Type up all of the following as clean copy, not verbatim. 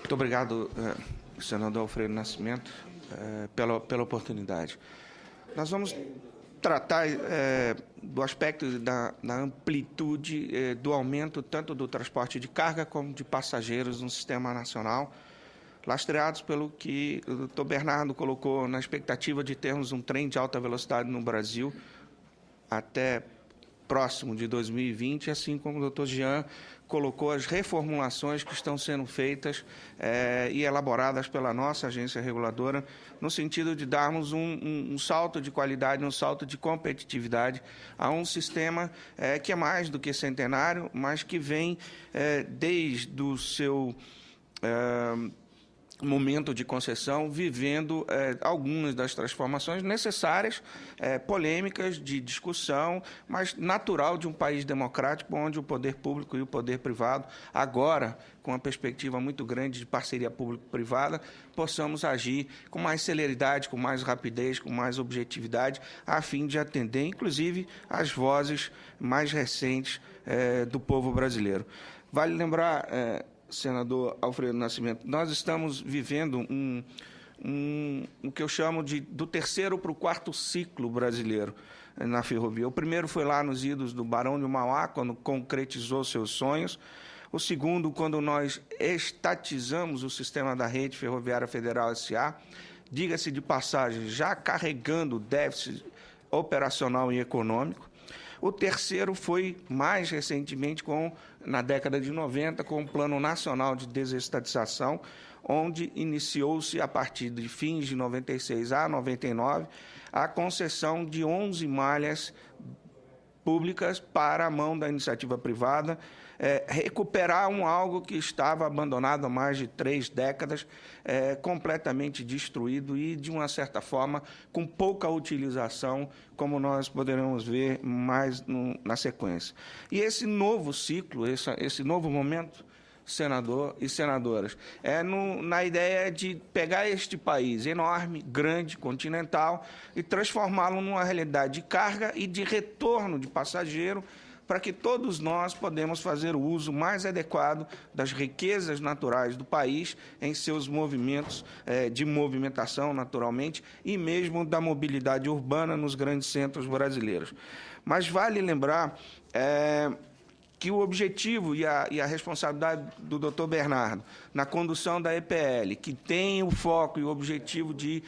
Muito obrigado, senador Alfredo Nascimento, pela oportunidade. Nós vamos tratar do aspecto da amplitude do aumento tanto do transporte de carga como de passageiros no sistema nacional, lastreados pelo que o doutor Bernardo colocou na expectativa de termos um trem de alta velocidade no Brasil até próximo de 2020, assim como o doutor Jean colocou as reformulações que estão sendo feitas e elaboradas pela nossa agência reguladora, no sentido de darmos um salto de qualidade, um salto de competitividade a um sistema que é mais do que centenário, mas que vem desde o seu momento de concessão, vivendo algumas das transformações necessárias, polêmicas, de discussão, mas natural de um país democrático, onde o poder público e o poder privado, agora, com uma perspectiva muito grande de parceria público-privada, possamos agir com mais celeridade, com mais rapidez, com mais objetividade, a fim de atender, inclusive, as vozes mais recentes do povo brasileiro. Vale lembrar, senador Alfredo Nascimento, nós estamos vivendo o que eu chamo do terceiro para o quarto ciclo brasileiro na ferrovia. O primeiro foi lá nos idos do Barão de Mauá, quando concretizou seus sonhos. O segundo, quando nós estatizamos o sistema da Rede Ferroviária Federal S.A., diga-se de passagem, já carregando déficit operacional e econômico. O terceiro foi, mais recentemente, na década de 90, com o Plano Nacional de Desestatização, onde iniciou-se, a partir de fins de 96 a 99, a concessão de 11 malhas públicas para a mão da iniciativa privada, recuperar algo que estava abandonado há mais de 3 décadas, completamente destruído e, de uma certa forma, com pouca utilização, como nós poderemos ver mais na sequência. E esse novo ciclo, esse novo momento, senador e senadoras, na ideia de pegar este país enorme, grande, continental, e transformá-lo numa realidade de carga e de retorno de passageiro, para que todos nós podemos fazer o uso mais adequado das riquezas naturais do país em seus movimentos de movimentação, naturalmente, e mesmo da mobilidade urbana nos grandes centros brasileiros. Mas vale lembrar que o objetivo e a responsabilidade do doutor Bernardo na condução da EPL, que tem o foco e o objetivo de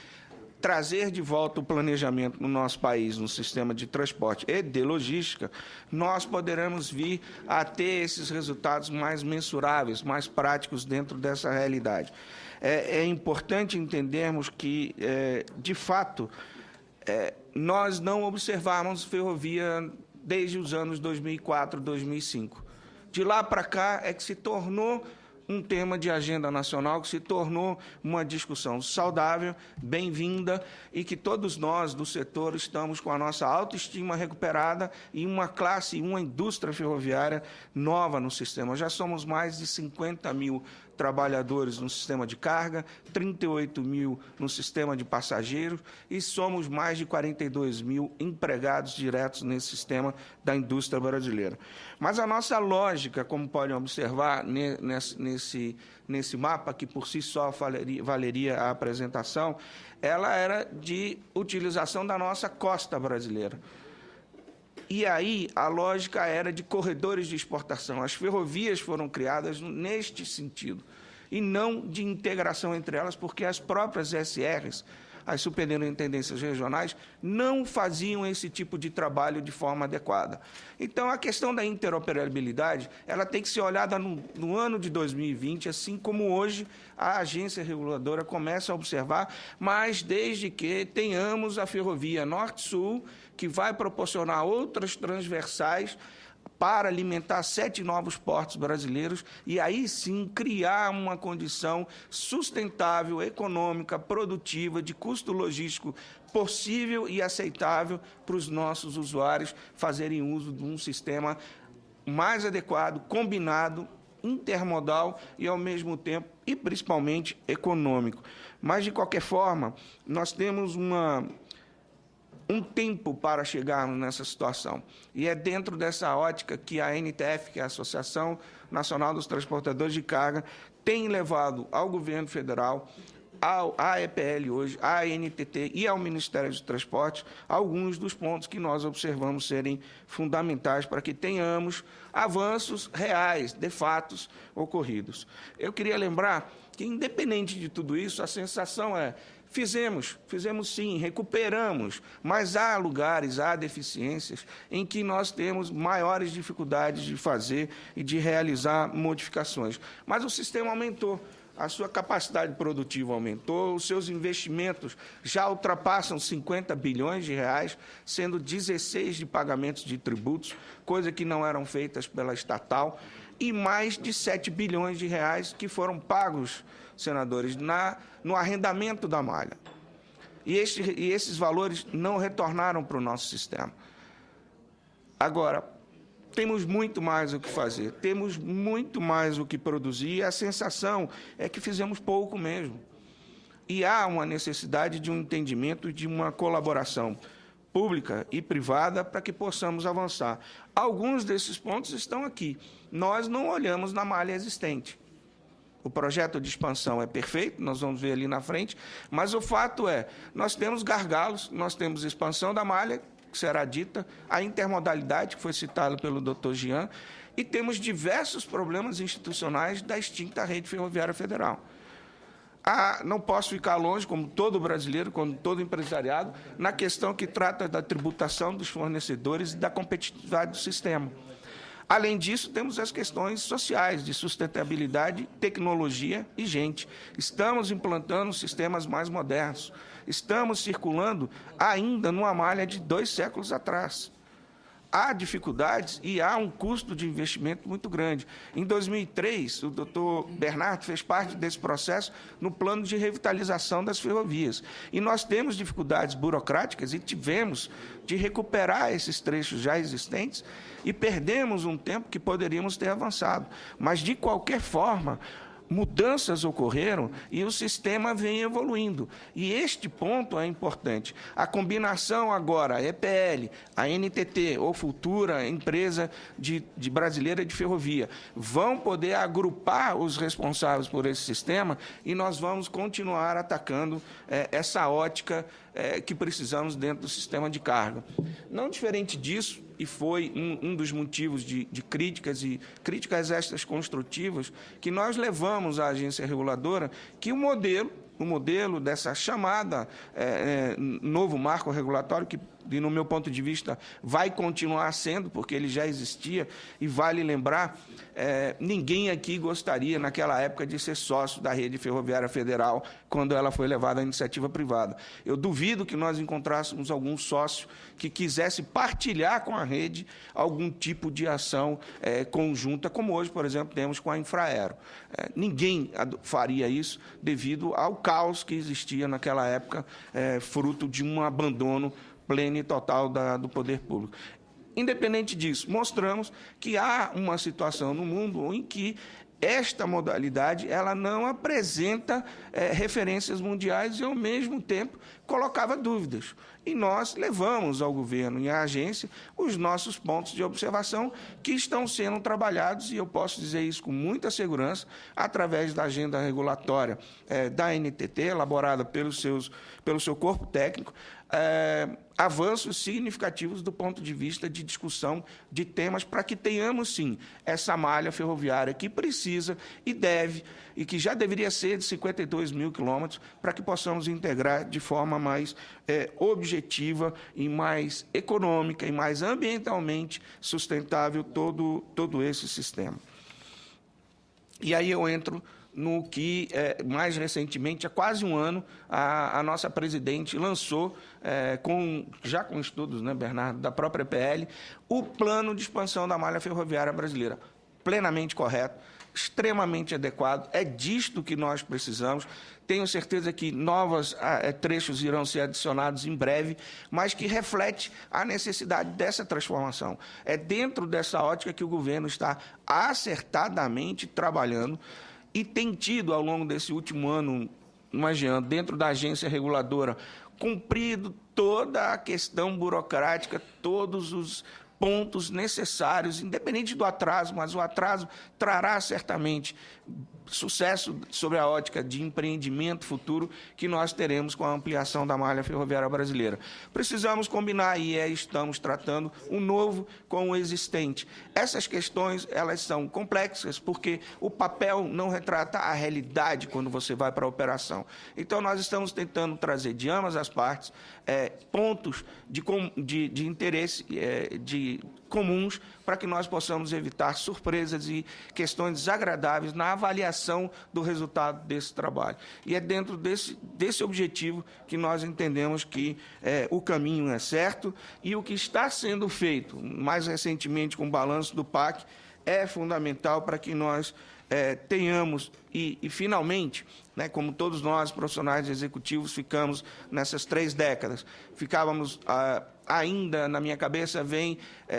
trazer de volta o planejamento no nosso país, no sistema de transporte e de logística, nós poderemos vir a ter esses resultados mais mensuráveis, mais práticos dentro dessa realidade. É importante entendermos que, de fato, nós não observamos ferrovia desde os anos 2004, 2005. De lá para cá é que se tornou um tema de agenda nacional, que se tornou uma discussão saudável, bem-vinda, e que todos nós do setor estamos com a nossa autoestima recuperada e uma classe, uma indústria ferroviária nova no sistema. Já somos mais de 50 mil trabalhadores no sistema de carga, 38 mil no sistema de passageiros e somos mais de 42 mil empregados diretos nesse sistema da indústria brasileira. Mas a nossa lógica, como podem observar nesse mapa, que por si só valeria a apresentação, ela era de utilização da nossa costa brasileira. E aí a lógica era de corredores de exportação. As ferrovias foram criadas neste sentido, e não de integração entre elas, porque as próprias SRs, as superintendências regionais, não faziam esse tipo de trabalho de forma adequada. Então, a questão da interoperabilidade, ela tem que ser olhada no ano de 2020, assim como hoje a agência reguladora começa a observar, mas desde que tenhamos a ferrovia Norte-Sul, que vai proporcionar outras transversais para alimentar 7 novos portos brasileiros e aí sim criar uma condição sustentável, econômica, produtiva, de custo logístico possível e aceitável para os nossos usuários fazerem uso de um sistema mais adequado, combinado, intermodal e, ao mesmo tempo, e principalmente, econômico. Mas, de qualquer forma, nós temos um tempo para chegarmos nessa situação. E é dentro dessa ótica que a ANTF, que é a Associação Nacional dos Transportadores de Carga, tem levado ao governo federal, à EPL hoje, à ANTT e ao Ministério dos Transportes alguns dos pontos que nós observamos serem fundamentais para que tenhamos avanços reais, de fatos ocorridos. Eu queria lembrar que, independente de tudo isso, a sensação é: fizemos sim, recuperamos, mas há lugares, há deficiências em que nós temos maiores dificuldades de fazer e de realizar modificações. Mas o sistema aumentou. A sua capacidade produtiva aumentou, os seus investimentos já ultrapassam 50 bilhões de reais, sendo 16 de pagamentos de tributos, coisa que não eram feitas pela estatal, e mais de 7 bilhões de reais que foram pagos, senadores, no arrendamento da malha. E esses valores não retornaram para o nosso sistema. Agora, temos muito mais o que fazer, temos muito mais o que produzir, e a sensação é que fizemos pouco mesmo. E há uma necessidade de um entendimento, de uma colaboração pública e privada para que possamos avançar. Alguns desses pontos estão aqui. Nós não olhamos na malha existente. O projeto de expansão é perfeito, nós vamos ver ali na frente, mas o fato é, nós temos gargalos, nós temos expansão da malha, que será dita, a intermodalidade, que foi citada pelo Dr. Jean, e temos diversos problemas institucionais da extinta Rede Ferroviária Federal. Não posso ficar longe, como todo brasileiro, como todo empresariado, na questão que trata da tributação dos fornecedores e da competitividade do sistema. Além disso, temos as questões sociais, de sustentabilidade, tecnologia e gente. Estamos implantando sistemas mais modernos. Estamos circulando ainda numa malha de 2 séculos atrás. Há dificuldades e há um custo de investimento muito grande. Em 2003, o doutor Bernardo fez parte desse processo no plano de revitalização das ferrovias. E nós temos dificuldades burocráticas e tivemos de recuperar esses trechos já existentes e perdemos um tempo que poderíamos ter avançado. Mas, de qualquer forma, mudanças ocorreram e o sistema vem evoluindo. E este ponto é importante. A combinação agora, a EPL, a NTT, ou futura empresa brasileira de ferrovia, vão poder agrupar os responsáveis por esse sistema e nós vamos continuar atacando essa ótica que precisamos dentro do sistema de carga. Não diferente disso, e foi um dos motivos de críticas e críticas estas construtivas, que nós levamos à agência reguladora que o modelo dessa chamada novo marco regulatório, que, no meu ponto de vista, vai continuar sendo, porque ele já existia, e vale lembrar, ninguém aqui gostaria, naquela época, de ser sócio da Rede Ferroviária Federal, quando ela foi levada à iniciativa privada. Eu duvido que nós encontrássemos algum sócio que quisesse partilhar com a rede algum tipo de ação conjunta, como hoje, por exemplo, temos com a Infraero. Ninguém faria isso devido ao caos que existia naquela época, fruto de um abandono pleno e total do poder público. Independente disso, mostramos que há uma situação no mundo em que esta modalidade ela não apresenta referências mundiais e, ao mesmo tempo, colocava dúvidas. E nós levamos ao governo e à agência os nossos pontos de observação que estão sendo trabalhados, e eu posso dizer isso com muita segurança, através da agenda regulatória da NTT, elaborada pelo seu corpo técnico, avanços significativos do ponto de vista de discussão de temas para que tenhamos, sim, essa malha ferroviária que precisa e deve, e que já deveria ser de 52 mil quilômetros, para que possamos integrar de forma mais objetiva e mais econômica e mais ambientalmente sustentável todo esse sistema. E aí eu entro no que, mais recentemente, há quase um ano, a nossa presidente lançou, já com estudos, né, Bernardo, da própria EPL, o plano de expansão da malha ferroviária brasileira. Plenamente correto, extremamente adequado, é disto que nós precisamos. Tenho certeza que novos trechos irão ser adicionados em breve, mas que reflete a necessidade dessa transformação. É dentro dessa ótica que o governo está acertadamente trabalhando e tem tido, ao longo desse último ano, imaginando, dentro da agência reguladora, cumprido toda a questão burocrática, todos os pontos necessários, independente do atraso, mas o atraso trará certamente sucesso sobre a ótica de empreendimento futuro que nós teremos com a ampliação da malha ferroviária brasileira. Precisamos combinar, e estamos tratando o novo com o existente. Essas questões, elas são complexas, porque o papel não retrata a realidade quando você vai para a operação. Então, nós estamos tentando trazer de ambas as partes pontos de interesse comuns para que nós possamos evitar surpresas e questões desagradáveis na avaliação do resultado desse trabalho. E é dentro desse objetivo que nós entendemos que o caminho é certo e o que está sendo feito, mais recentemente com o balanço do PAC, é fundamental para que nós tenhamos e finalmente, né, como todos nós, profissionais executivos, ficamos nessas 3 décadas, ficávamos ainda, na minha cabeça, vem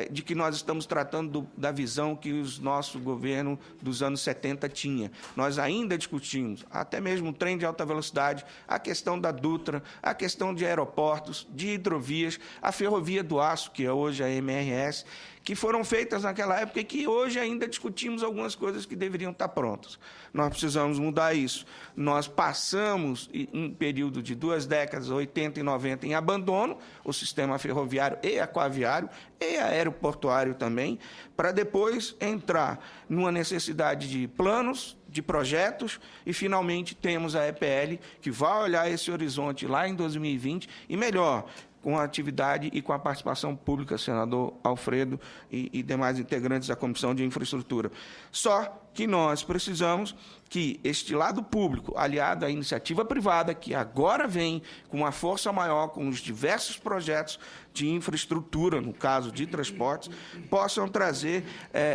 de que nós estamos tratando da visão que o nosso governo dos anos 70 tinha. Nós ainda discutimos, até mesmo o trem de alta velocidade, a questão da Dutra, a questão de aeroportos, de hidrovias, a ferrovia do aço, que é hoje a MRS, que foram feitas naquela época e que hoje ainda discutimos algumas coisas que deveriam estar prontas. Nós precisamos mudar isso. Nós passamos um período de 2 décadas, 80 e 90, em abandono, o sistema ferroviário e aquaviário, e aeroportuário também, para depois entrar numa necessidade de planos, de projetos, e finalmente temos a EPL, que vai olhar esse horizonte lá em 2020, e melhor, com a atividade e com a participação pública, senador Alfredo e demais integrantes da Comissão de Infraestrutura. Só que nós precisamos que este lado público, aliado à iniciativa privada, que agora vem com uma força maior, com os diversos projetos de infraestrutura, no caso de transportes, possam trazer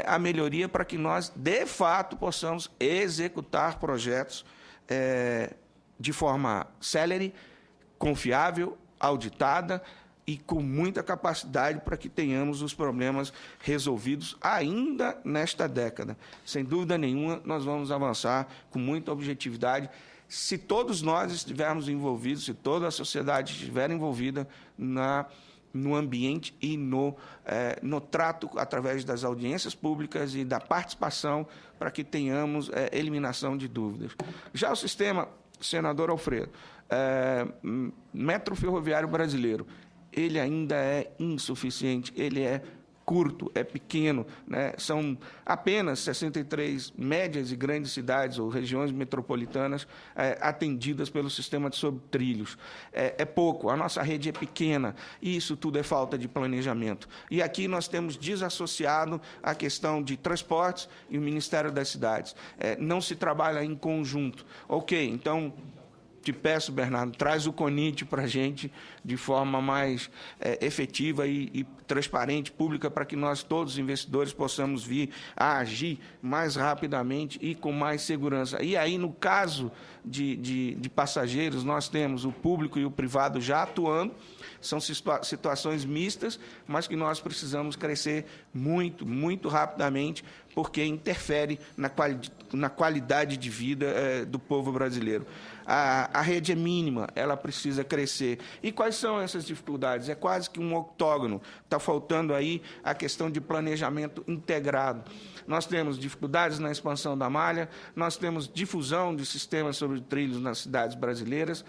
a melhoria para que nós, de fato, possamos executar projetos de forma célere, confiável, auditada e com muita capacidade para que tenhamos os problemas resolvidos ainda nesta década. Sem dúvida nenhuma, nós vamos avançar com muita objetividade se todos nós estivermos envolvidos, se toda a sociedade estiver envolvida no ambiente e no trato através das audiências públicas e da participação para que tenhamos eliminação de dúvidas. Já o sistema, senador Alfredo, metro ferroviário brasileiro, ele ainda é insuficiente, ele é curto, é pequeno, né? São apenas 63 médias e grandes cidades ou regiões metropolitanas atendidas pelo sistema de sobretrilhos. É pouco, a nossa rede é pequena e isso tudo é falta de planejamento. E aqui nós temos desassociado a questão de transportes e o Ministério das Cidades. Não se trabalha em conjunto. Ok, então te peço, Bernardo, traz o CONIT para a gente de forma mais efetiva e transparente, pública, para que nós, todos os investidores, possamos vir a agir mais rapidamente e com mais segurança. E aí, no caso de passageiros, nós temos o público e o privado já atuando, são situações mistas, mas que nós precisamos crescer muito, muito rapidamente, porque interfere na qualidade de vida do povo brasileiro. A rede é mínima, ela precisa crescer. E quais são essas dificuldades? É quase que um octógono. Está faltando aí a questão de planejamento integrado. Nós temos dificuldades na expansão da malha, nós temos difusão de sistemas sobre trilhos nas cidades brasileiras.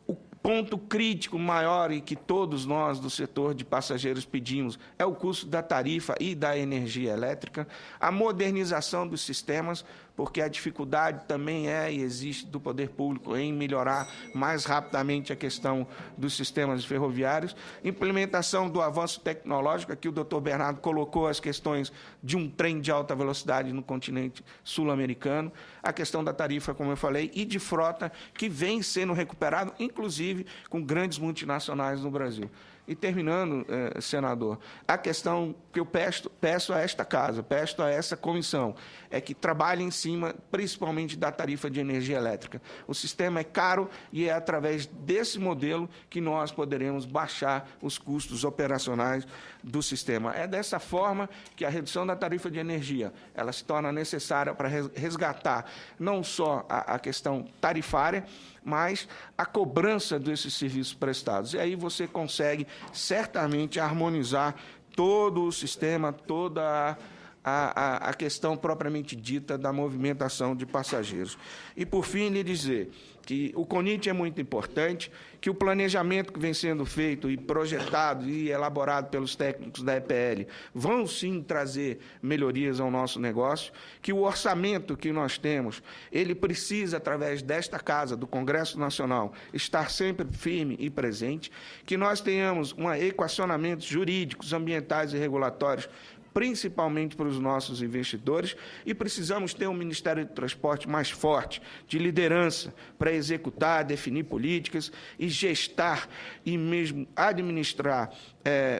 O ponto crítico maior e que todos nós do setor de passageiros pedimos é o custo da tarifa e da energia elétrica, a modernização dos sistemas, porque a dificuldade também e existe do poder público em melhorar mais rapidamente a questão dos sistemas ferroviários, implementação do avanço tecnológico, aqui o doutor Bernardo colocou as questões de um trem de alta velocidade no continente sul-americano, a questão da tarifa, como eu falei, e de frota, que vem sendo recuperado, inclusive com grandes multinacionais no Brasil. E terminando, senador, a questão que eu peço a esta casa, peço a essa comissão, é que trabalhe em cima, principalmente, da tarifa de energia elétrica. O sistema é caro e é através desse modelo que nós poderemos baixar os custos operacionais do sistema. É dessa forma que a redução da tarifa de energia ela se torna necessária para resgatar não só a questão tarifária, mas a cobrança desses serviços prestados. E aí você consegue certamente harmonizar todo o sistema, toda a questão propriamente dita da movimentação de passageiros. E, por fim, lhe dizer que o CONIT é muito importante, que o planejamento que vem sendo feito e projetado e elaborado pelos técnicos da EPL vão, sim, trazer melhorias ao nosso negócio, que o orçamento que nós temos, ele precisa, através desta Casa, do Congresso Nacional, estar sempre firme e presente, que nós tenhamos equacionamentos jurídicos, ambientais e regulatórios principalmente para os nossos investidores, e precisamos ter um Ministério do Transporte mais forte, de liderança, para executar, definir políticas e gestar e mesmo administrar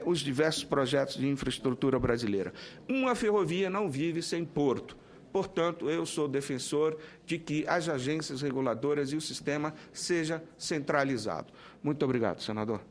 os diversos projetos de infraestrutura brasileira. Uma ferrovia não vive sem porto. Portanto, eu sou defensor de que as agências reguladoras e o sistema seja centralizado. Muito obrigado, senador.